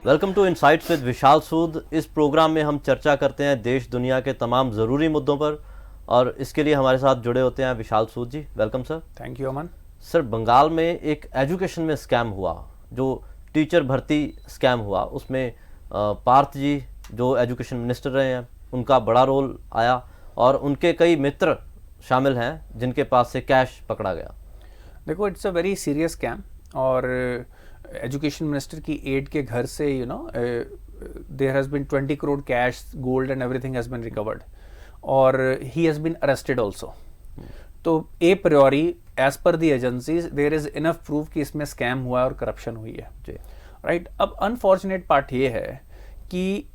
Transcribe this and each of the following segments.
Welcome to insights with विशाल सूद। इस programme में हम चर्चा करते हैं देश दुनिया के तमाम ज़रूरी मुद्दों पर, और इसके लिए हमारे साथ जुड़े होते हैं Vishal Sood ji. Welcome sir. Thank you Aman. Sir, Bengal में एक एजुकेशन में स्कैम हुआ, जो टीचर भर्ती स्कैम हुआ, उसमें पार्थ जी जो एजुकेशन मिनिस्टर रहे हैं उनका बड़ा रोल आया, और उनके कई मित्र शामिल हैं जिनके पास से कैश पकड़ा गया। देखो, it's a very serious scam, और एजुकेशन मिनिस्टर की एड के घर से there has been 20 crore cash, gold and everything has been recovered, और he has been arrested also. तो a priori as per the agencies there is enough proof कि इसमें scam हुआ है और करप्शन हुई है जी, राइट। अब अनफॉर्चुनेट पार्ट ये है कि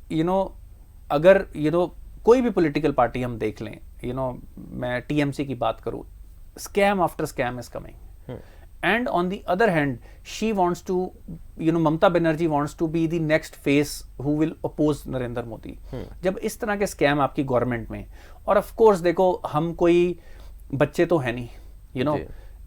अगर कोई भी पॉलिटिकल पार्टी हम देख लें, मैं टीएमसी की बात करूं, scam after scam is coming, and on the other hand she wants to Mamata Banerjee wants to be the next face who will oppose Narendra Modi. जब इस तरह के स्कैम आपकी गवर्नमेंट में, और ऑफ कोर्स देखो, हम कोई बच्चे तो है नहीं,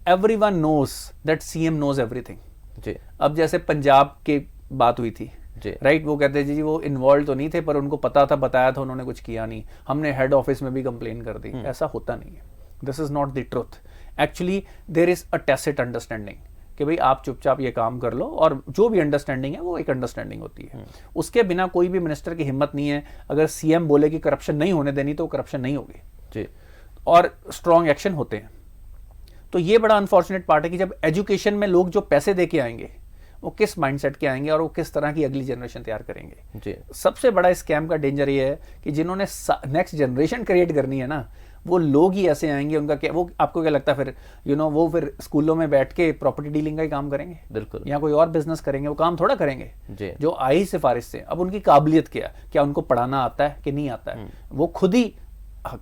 everyone knows that CM knows everything. अब जैसे पंजाब की बात हुई थी, राइट, वो कहते जी वो इन्वॉल्व तो नहीं थे, पर उनको पता था, बताया था, उन्होंने कुछ किया नहीं, हमने हेड ऑफिस में भी कंप्लेन कर दी। ऐसा होता नहीं है, this is not the truth. Actually there is a tacit understanding कि भाई आप चुपचाप ये काम कर लो, और जो भी अंडरस्टैंडिंग है वो एक अंडरस्टैंडिंग होती है। उसके बिना कोई भी मिनिस्टर की हिम्मत नहीं है, अगर सीएम बोले कि करप्शन नहीं होने देनी तो करप्शन नहीं होगी जी, और स्ट्रॉन्ग एक्शन होते हैं। तो ये बड़ा अनफॉर्चुनेट पार्ट है कि जब एजुकेशन में लोग जो पैसे दे के आएंगे वो किस माइंडसेट के आएंगे और वो किस तरह की अगली जनरेशन तैयार करेंगे जी। सबसे बड़ा स्कैम का डेंजर ये है कि जिन्होंने नेक्स्ट जनरेशन क्रिएट करनी है ना, वो लोग ही ऐसे आएंगे, उनका क्या, वो आपको क्या लगता है फिर वो फिर स्कूलों में बैठ के प्रॉपर्टी डीलिंग का ही काम करेंगे, बिल्कुल, या कोई और बिजनेस करेंगे, वो काम थोड़ा करेंगे जी। जो आई सिफारिश से, अब उनकी काबिलियत क्या उनको पढ़ाना आता है कि नहीं आता है, वो खुद ही,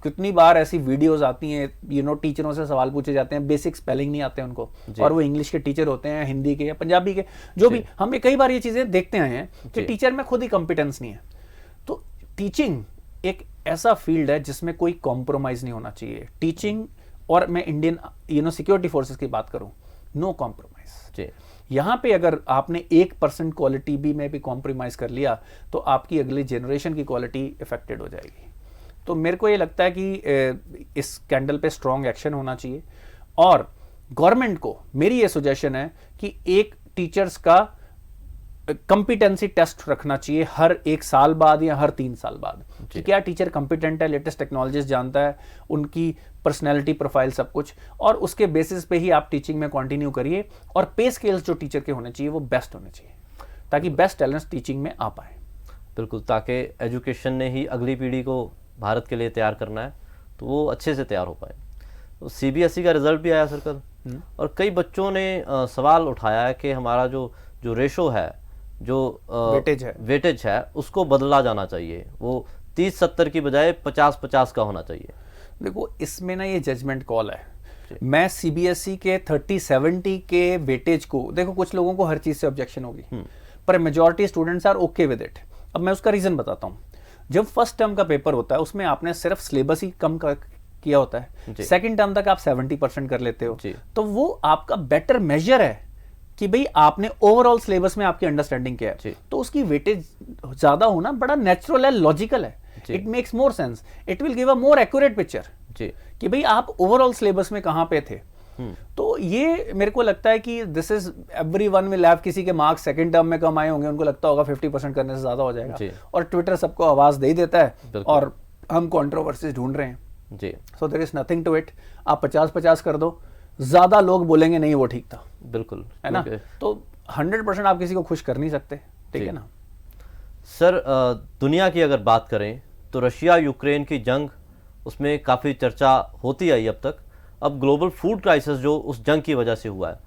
कितनी बार ऐसी वीडियोस आती हैं, टीचरों से सवाल पूछे जाते हैं, बेसिक स्पेलिंग नहीं आते उनको, और वो इंग्लिश के टीचर होते हैं, हिंदी के या पंजाबी के, जो भी, हम कई बार ये चीजें देखते आए हैं कि टीचर में खुद ही कॉम्पिटेंस नहीं है। तो टीचिंग एक ऐसा फील्ड है जिसमें कोई कॉम्प्रोमाइज नहीं होना चाहिए। टीचिंग, और मैं इंडियन सिक्योरिटी फोर्सेस की बात करूं, नो कॉम्प्रोमाइज। यहां पे अगर आपने 1% क्वालिटी भी में भी कॉम्प्रोमाइज कर लिया तो आपकी अगली जनरेशन की क्वालिटी इफेक्टेड हो जाएगी। तो मेरे को ये लगता है कि इस स्कैंडल पे स्ट्रॉन्ग एक्शन होना चाहिए, और गवर्नमेंट को मेरी ये सजेशन है कि एक टीचर्स का कंपिटेंसी टेस्ट रखना चाहिए हर 1 साल बाद या हर 3 साल बाद, कि क्या टीचर कंपिटेंट है, लेटेस्ट टेक्नोलॉजीज जानता है, उनकी पर्सनैलिटी प्रोफाइल सब कुछ, और उसके बेसिस पे ही आप टीचिंग में कंटिन्यू करिए। और पे स्केल्स जो टीचर के होने चाहिए वो बेस्ट होने चाहिए, ताकि बेस्ट टैलेंट्स टीचिंग में आ पाए। बिल्कुल, ताकि एजुकेशन ने ही अगली पीढ़ी को भारत के लिए तैयार करना है, तो वो अच्छे से तैयार हो पाए। तो सीबीएसई का रिजल्ट भी आया सर कल, और कई बच्चों ने सवाल उठाया है कि हमारा जो रेशो है, जो वेटेज है, उसको बदला जाना चाहिए, वो 30-70 की बजाय 50-50 का होना चाहिए। देखो, इसमें ना ये जजमेंट कॉल है। मैं सीबीएसई के 30-70 के वेटेज को, देखो कुछ लोगों को हर चीज से ऑब्जेक्शन होगी, पर majority students are okay with it. अब मैं उसका रीजन बताता हूँ। जब फर्स्ट टर्म का पेपर होता है उसमें आपने सिर्फ सिलेबस ही कम किया होता है, सेकंड टर्म तक आप 70% कर लेते हो, तो वो आपका बेटर मेजर है कि भाई आपने ओवरऑल सिलेबस में आपकी अंडरस्टैंडिंग क्या है। तो उसकी वेटेज ज्यादा होना बड़ा नेचुरल है, लॉजिकल है, it makes more sense, it will give a more accurate picture कि भाई आप ओवरऑल सिलेबस में कहां पे थे। तो ये मेरे को लगता है कि this is everyone will have, किसी के मार्क्स सेकंड टर्म में कम आए होंगे, उनको लगता होगा 50% करने से ज्यादा हो जाएगा, और ट्विटर सबको आवाज दे देता है, और हम कंट्रोवर्सीज ढूंढ रहे हैं जी। So there is nothing to it. आप 50-50 कर दो, ज्यादा लोग बोलेंगे नहीं वो ठीक था, बिल्कुल, है ना। तो 100% आप किसी को खुश कर नहीं सकते, ठीक है ना। सर, दुनिया की अगर बात करें तो रशिया यूक्रेन की जंग, उसमें काफ़ी चर्चा होती आई अब तक। अब ग्लोबल फूड क्राइसिस जो उस जंग की वजह से हुआ है,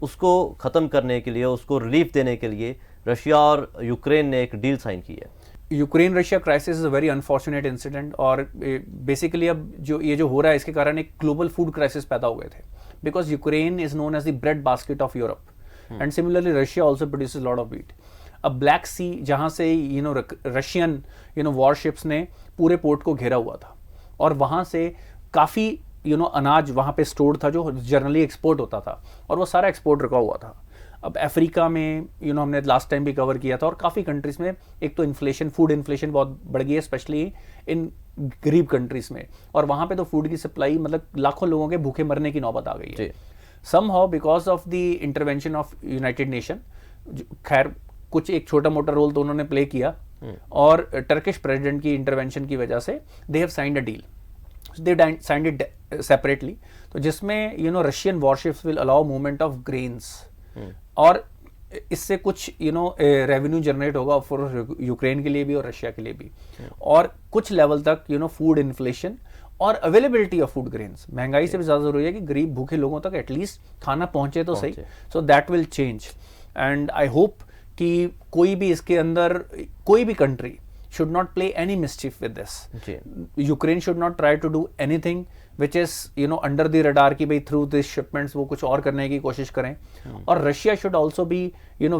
उसको ख़त्म करने के लिए, उसको रिलीफ देने के लिए रशिया और यूक्रेन ने एक डील साइन की है। Ukraine Russia crisis is a very unfortunate incident, और बेसिकली अब जो हो रहा है इसके कारण एक ग्लोबल फूड क्राइसिस पैदा हो गए थे, because Ukraine is known as the bread basket of Europe, and similarly Russia also produces lot of wheat. अब ब्लैक सी, जहां से रशियन वॉरशिप्स ने पूरे पोर्ट को घेरा हुआ था, और वहां से काफ़ी अनाज वहां पे स्टोर्ड था जो जनरली एक्सपोर्ट होता था, और वो सारा एक्सपोर्ट रुका हुआ था। अब अफ्रीका में हमने लास्ट टाइम भी कवर किया था, और काफ़ी कंट्रीज में एक तो इन्फ्लेशन, फूड इन्फ्लेशन बहुत बढ़ गई है, स्पेशली इन गरीब कंट्रीज में, और वहाँ पे तो फूड की सप्लाई मतलब लाखों लोगों के भूखे मरने की नौबत आ गई है somehow because of the intervention of United nation. खैर कुछ एक छोटा मोटा रोल तो उन्होंने प्ले किया, और टर्किश प्रेसिडेंट की इंटरवेंशन की वजह से they have signed a deal, they signed it separately, तो जिसमें Russian warships will allow movement of grains, और इससे कुछ रेवेन्यू जनरेट होगा फॉर यूक्रेन के लिए भी और रशिया के लिए भी, और कुछ लेवल तक फूड इन्फ्लेशन और अवेलेबिलिटी ऑफ फूड ग्रेन्स, महंगाई से भी ज्यादा जरूरी है कि गरीब भूखे लोगों तक एटलीस्ट खाना पहुंचे तो सही, so that will change. And I hope कि कोई भी इसके अंदर, कोई भी country should not play any mischief with this. Ukraine should not try to do anything which is under the radar कि भाई through these shipments वो कुछ और करने की कोशिश करें, और Russia should also be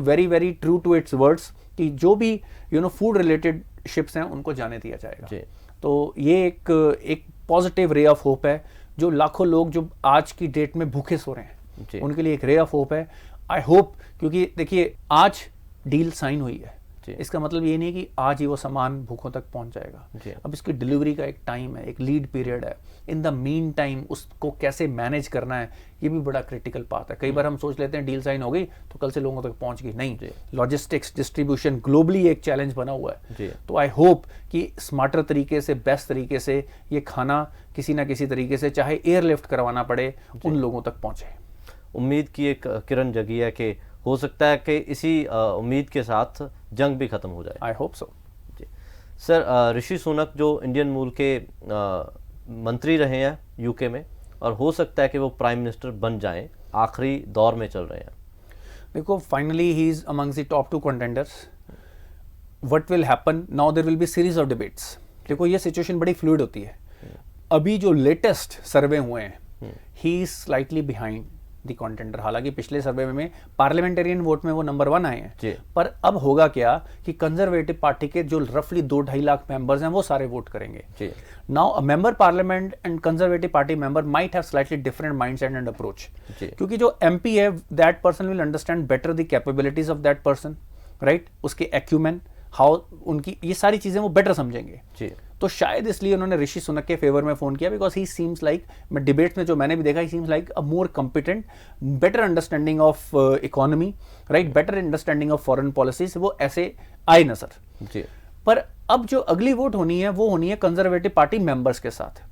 very very true to its words कि जो भी food related ships हैं उनको जाने दिया जाएगा। तो ये एक पॉजिटिव रे ऑफ होप है, जो लाखों लोग जो आज की डेट में भूखे सो रहे हैं उनके लिए एक रे ऑफ होप है। आई होप, क्योंकि देखिए आज डील साइन हुई है, इसका मतलब ये नहीं कि आज ही वो सामान भूखों तक पहुंच जाएगा, अब इसकी डिलीवरी का एक टाइम है, एक लीड पीरियड है, इन द मीन टाइम उसको कैसे मैनेज करना है ये भी बड़ा क्रिटिकल पार्ट है। कई बार हम सोच लेते हैं डील साइन हो गई तो कल से लोगों तक पहुंच गई, नहीं, लॉजिस्टिक्स डिस्ट्रीब्यूशन ग्लोबली एक चैलेंज बना हुआ है। तो आई होप कि स्मार्टर तरीके से, बेस्ट तरीके से ये खाना किसी ना किसी तरीके से, चाहे एयरलिफ्ट करवाना पड़े, उन लोगों तक पहुंचे। उम्मीद की एक किरण जगी है कि हो सकता है कि इसी उम्मीद के साथ जंग भी खत्म हो जाए। आई होप सो जी सर। ऋषि सुनक जो इंडियन मूल के मंत्री रहे हैं यूके में, और हो सकता है कि वो प्राइम मिनिस्टर बन जाएं, आखिरी दौर में चल रहे हैं। देखो finally he is amongst the top 2 contenders. What will happen now, there will be series of debates. देखो ये सिचुएशन बड़ी फ्लूइड होती है। अभी जो लेटेस्ट सर्वे हुए हैं, he is slightly behind the contender. हालांकि पिछले सर्वे में पार्लियामेंटेरियन वोट में वो नंबर 1 आए हैं, पर अब होगा क्या कि कंजर्वेटिव पार्टी के जो रफली 2-2.5 लाख मेंबर्स हैं वो सारे वोट करेंगे। Now a member parliament and conservative party member might have slightly different mindset and approach, क्योंकि जो एमपी है that person will understand better the capabilities of that person, right, उसके एक्यूमेन, हाउ, उनकी ये सारी चीजें वो बेटर समझेंगे। तो शायद इसलिए उन्होंने ऋषि सुनक के फेवर में फोन किया, बिकॉज ही सीम्स लाइक, मैं डिबेट्स में जो मैंने भी देखा, ही seems like a more competent, better understanding of economy, right, better understanding of foreign policies, वो ऐसे आए नजर। पर अब जो अगली वोट होनी है वो होनी है कंजर्वेटिव पार्टी मेंबर्स के साथ,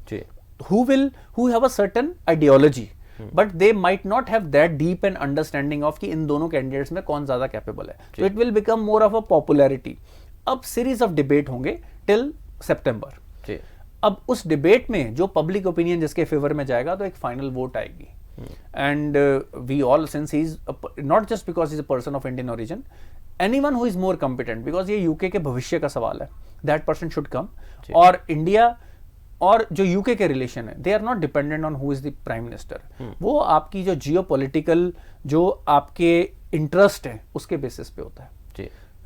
who have a certain ideology, but they might not have that deep an understanding of कि इन दोनों कैंडिडेट्स में कौन ज्यादा कैपेबल है। So it will become more of a popularity। अब सीरीज ऑफ डिबेट होंगे टिल सितंबर। अब उस डिबेट में जो पब्लिक ओपिनियन जिसके फेवर में जाएगा तो एक फाइनल वोट आएगी। And we all, since he is not just because he is a person of Indian origin, anyone who is more competent, because ये यूके के भविष्य का सवाल है, दैट पर्सन शुड कम। और इंडिया और जो यूके के रिलेशन है, they are not dependent on who is the prime minister. वो आपकी जो जियोपॉलिटिकल, जो आपके इंटरेस्ट है, उसके बेसिस पे होता है।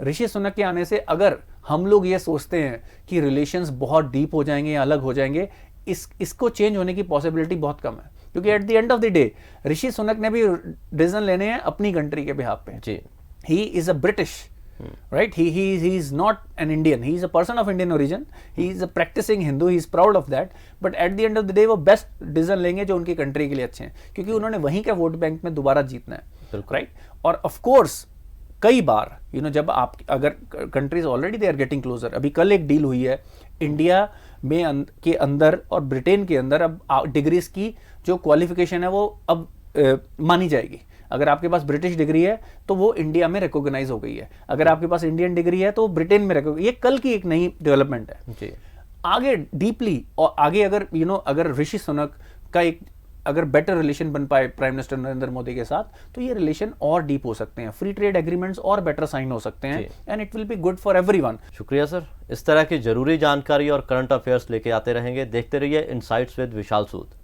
ऋषि सुनक के आने से अगर हम लोग ये सोचते हैं कि रिलेशंस बहुत डीप हो जाएंगे या अलग हो जाएंगे, इसको चेंज होने की पॉसिबिलिटी बहुत कम है, क्योंकि at the end of the day Rishi Sunak ने भी डिसीजन लेने हैं अपनी कंट्री के बिहाफ पे। ही is a British, right, he is not an Indian, he is a person of Indian origin, he is a practicing Hindu, he is proud of that, but at the end of the day वो best decision लेंगे जो उनकी country के लिए अच्छे हैं, क्योंकि उन्होंने वहीं का वोट बैंक में दोबारा जीतना है, राइट। और ऑफ कोर्स कई बार जब आप, अगर countries already they are getting closer, अभी कल एक डील हुई है इंडिया में के अंदर और ब्रिटेन के अंदर, अब डिग्रीज की जो क्वालिफिकेशन है वो अब मानी जाएगी। अगर आपके पास ब्रिटिश डिग्री है तो वो इंडिया में रिकॉग्नाइज हो गई है, अगर आपके पास इंडियन डिग्री है तो ब्रिटेन में रिकॉग्नाइज। ये कल की एक नई डेवलपमेंट है। आगे डीपली और आगे अगर अगर ऋषि सुनक का एक अगर बेटर रिलेशन बन पाए प्राइम मिनिस्टर नरेंद्र मोदी के साथ, तो ये रिलेशन और डीप हो सकते हैं, फ्री ट्रेड एग्रीमेंट्स और बेटर साइन हो सकते हैं, and it will be good for everyone. शुक्रिया सर, इस तरह की जरूरी जानकारी और करंट अफेयर्स लेके आते रहेंगे। देखते रहिए इनसाइट्स विद विशाल सूद।